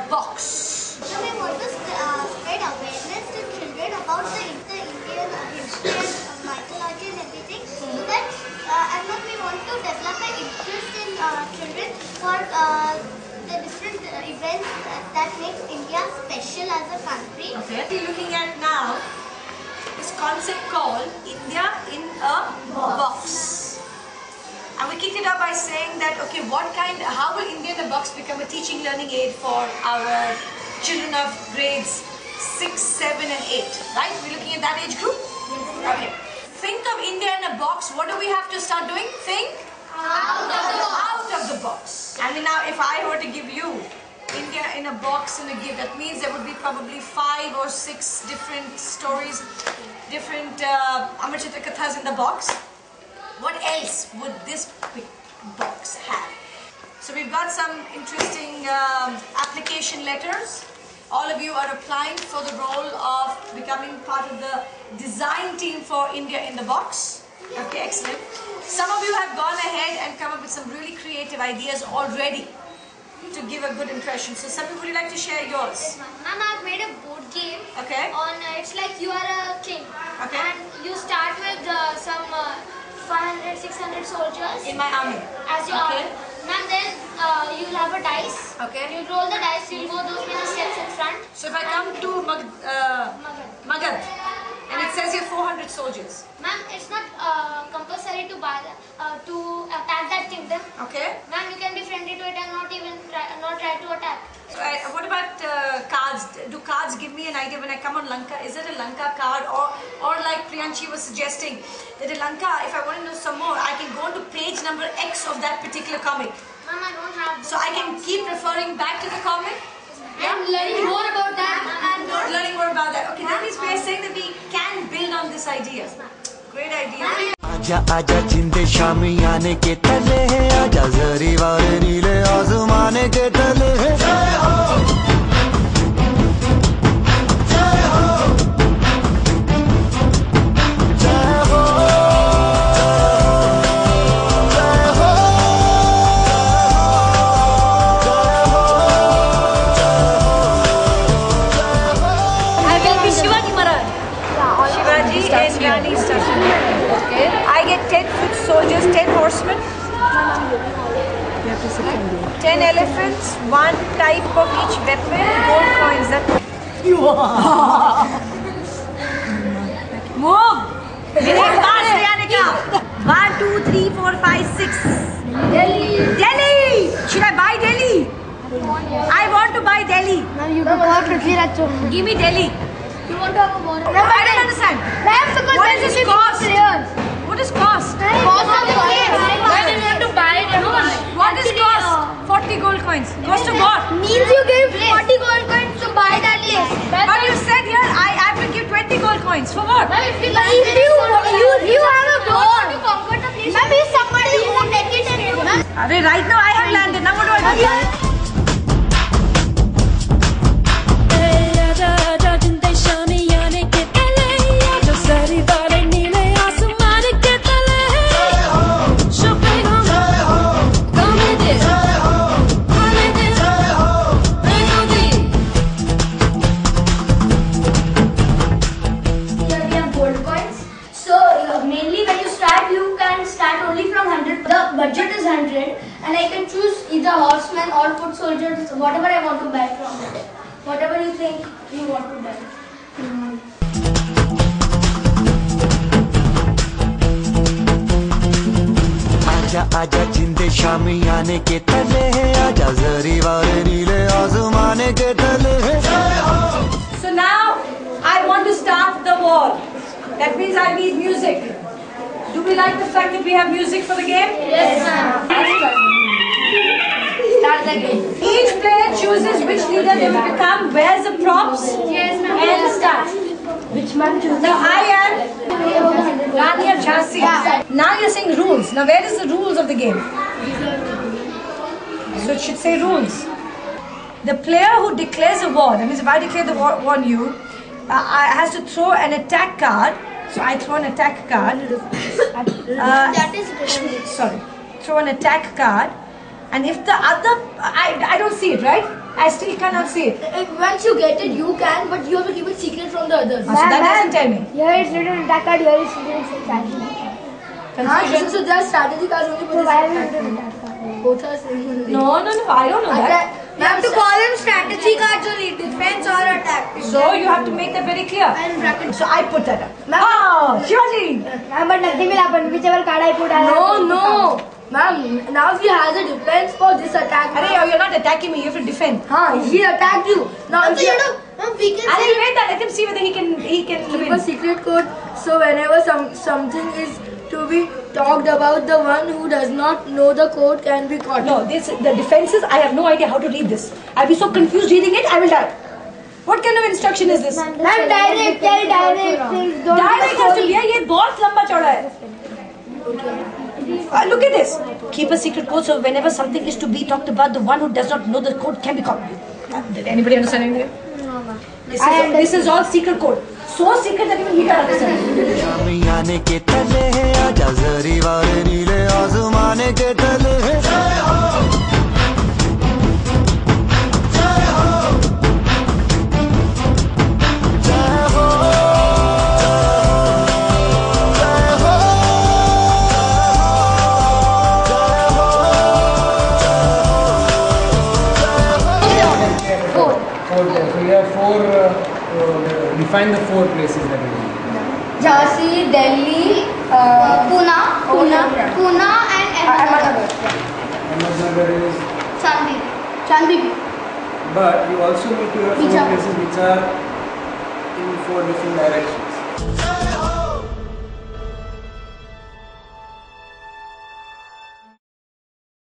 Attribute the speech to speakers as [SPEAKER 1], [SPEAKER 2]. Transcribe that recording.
[SPEAKER 1] box.
[SPEAKER 2] So we want to spread awareness to children about the Indian history and mythology and everything. So that and then we want to develop an interest in children for the different events that makes India special as a country.
[SPEAKER 1] Okay. We're looking at now this concept called India in a box. And we kicked it up by saying that, okay, how will India in a box become a teaching learning aid for our children of grades 6, 7 and 8, right? We're looking at that age group? Yes. Okay. Think of India in a box. What do we have to start doing? Think out of the box. And now if I were to give you India in a box and a gift, that means there would be probably 5 or 6 different stories, different Amar Chitra Kathas in the box. What else would this big box have? So we've got some interesting application letters. All of you are applying for the role of becoming part of the design team for India in the box. Okay, excellent. Some of you have gone ahead and come up with some really creative ideas already to give a good impression. So some people, would you like to share yours?
[SPEAKER 2] Yes, ma'am, I've made a board game.
[SPEAKER 1] Okay.
[SPEAKER 2] It's like you are a king.
[SPEAKER 1] Okay.
[SPEAKER 2] And you start with some 500, 600 soldiers.
[SPEAKER 1] In my army.
[SPEAKER 2] As your army. Ma'am, then you'll have a dice.
[SPEAKER 1] Okay.
[SPEAKER 2] You'll roll the dice, you'll go those many steps in front.
[SPEAKER 1] So if I come to Magad and it says here 400 soldiers.
[SPEAKER 2] Ma'am, it's not compulsory to attack that kingdom.
[SPEAKER 1] Okay.
[SPEAKER 2] Ma'am, you can be friendly to it and not try to attack.
[SPEAKER 1] So what about cards? Do cards give me an idea when I come on Lanka? Is it a Lanka card or like Priyanshi was suggesting that a Lanka, if I want to know some more, I can go to page number X of that particular comic.
[SPEAKER 2] Ma'am, I don't have.
[SPEAKER 1] So I can keep referring back to the comic?
[SPEAKER 2] I'm learning more about that.
[SPEAKER 1] Learning more about that. Okay, that means we are saying that we can build on this idea. Great idea.
[SPEAKER 3] आजा आजा जिंदे शामी आने के तले हैं, आजा जरी वाले नीले आसमाने के तले हैं। जय हो जय हो जय हो जय हो
[SPEAKER 1] I will be Shivaji Maharaj. Shivaji is Rani Station. Okay. I get 10 foot soldiers, 10 horsemen, 10 elephants, 1 type of each weapon, gold coins. That you are. Move. 1, 2, 3, 4, 5, 6. Delhi. Should I buy Delhi? I want to buy Delhi. Give me Delhi.
[SPEAKER 2] You want to have a war?
[SPEAKER 1] I don't understand. What does this cost? What does cost?
[SPEAKER 2] Cost of the game. Why do you want to buy it?
[SPEAKER 1] What does cost? 40 gold coins. Cost of what?
[SPEAKER 2] Means you give 40 gold coins to buy that place.
[SPEAKER 1] But you said here I have to give 20 gold coins. For what?
[SPEAKER 2] If you have a war to conquer the place. Maybe somebody won't take it anymore.
[SPEAKER 1] Right now I have landed. Now what do I do?
[SPEAKER 2] Budget is 100 and I can choose either horsemen or foot soldiers, whatever I want to buy from it. Whatever you think you want to buy.
[SPEAKER 3] आजा आजा जिंदे शामी आने के तले हैं, आजा जरी वाले नीले आसमाने के तले हैं।
[SPEAKER 1] So now I want to start the war. That means I need music. Do we like the fact that we have music for the game?
[SPEAKER 2] Yes, ma'am. Start the game.
[SPEAKER 1] Each player chooses which leader they will become, wears the props,
[SPEAKER 2] Yes, ma'am.
[SPEAKER 1] and starts.
[SPEAKER 2] Which man chooses?
[SPEAKER 1] Now I am Rani of Jhansi. Now you're saying rules. Now where is the rules of the game? So it should say rules. The player who declares a war, that means if I declare the war on you, has to throw an attack card. So I throw an attack card.
[SPEAKER 2] That is
[SPEAKER 1] sorry. Throw an attack card. And if the other, I don't see it, right? I still cannot see it.
[SPEAKER 4] Once you get it, you can, but you have to keep it secret from the others.
[SPEAKER 1] So that doesn't tell me.
[SPEAKER 2] Here it's written attack card, here it's written strategy.
[SPEAKER 1] Confusion.
[SPEAKER 4] So there are strategy cards only,
[SPEAKER 2] So
[SPEAKER 4] but
[SPEAKER 2] why have you written attack card?
[SPEAKER 4] both are same.
[SPEAKER 1] No, I don't know that.
[SPEAKER 4] You have to call them strategy cards only, defense or attack.
[SPEAKER 1] So you have to make that very clear.
[SPEAKER 4] And bracket.
[SPEAKER 1] So I put that up. Oh, Shivaji!
[SPEAKER 2] But nothing will happen. Whichever card I put,
[SPEAKER 4] No. Ma'am, now he has a defense for this attack.
[SPEAKER 1] Arey, you're not attacking me, you have to defend.
[SPEAKER 4] He attacked you. Now if you
[SPEAKER 2] we can
[SPEAKER 1] Arey, wait, let him see whether he can
[SPEAKER 4] keep a
[SPEAKER 1] win.
[SPEAKER 4] secret code, so whenever something is to be talked about, the one who does not know the code can be caught.
[SPEAKER 1] No, the defenses, I have no idea how to read this. I'll be so confused reading it, I will die. What kind of instruction is this?
[SPEAKER 2] Ma'am, direct, tell direct things. Don't
[SPEAKER 1] Direct has to be, ये बहुत लंबा चौड़ा है. Look at this. Keep a secret code so whenever something is to be talked about, the one who does not know the code can be caught. Did anybody understand anything?
[SPEAKER 2] No, ma'am.
[SPEAKER 1] This is all secret code. So secret that even he can't understand.
[SPEAKER 3] शामियाने के तले है आजा जरी वाले नीले आसमाने के तले है
[SPEAKER 5] So you have four, define the four places that you will.
[SPEAKER 4] Jhansi, Delhi,
[SPEAKER 2] Pune and Ahmedabad.
[SPEAKER 5] Ahmednagar is,
[SPEAKER 2] Chandipur.
[SPEAKER 5] but you also need to have four
[SPEAKER 2] Bijapur.
[SPEAKER 5] places which are in four different directions.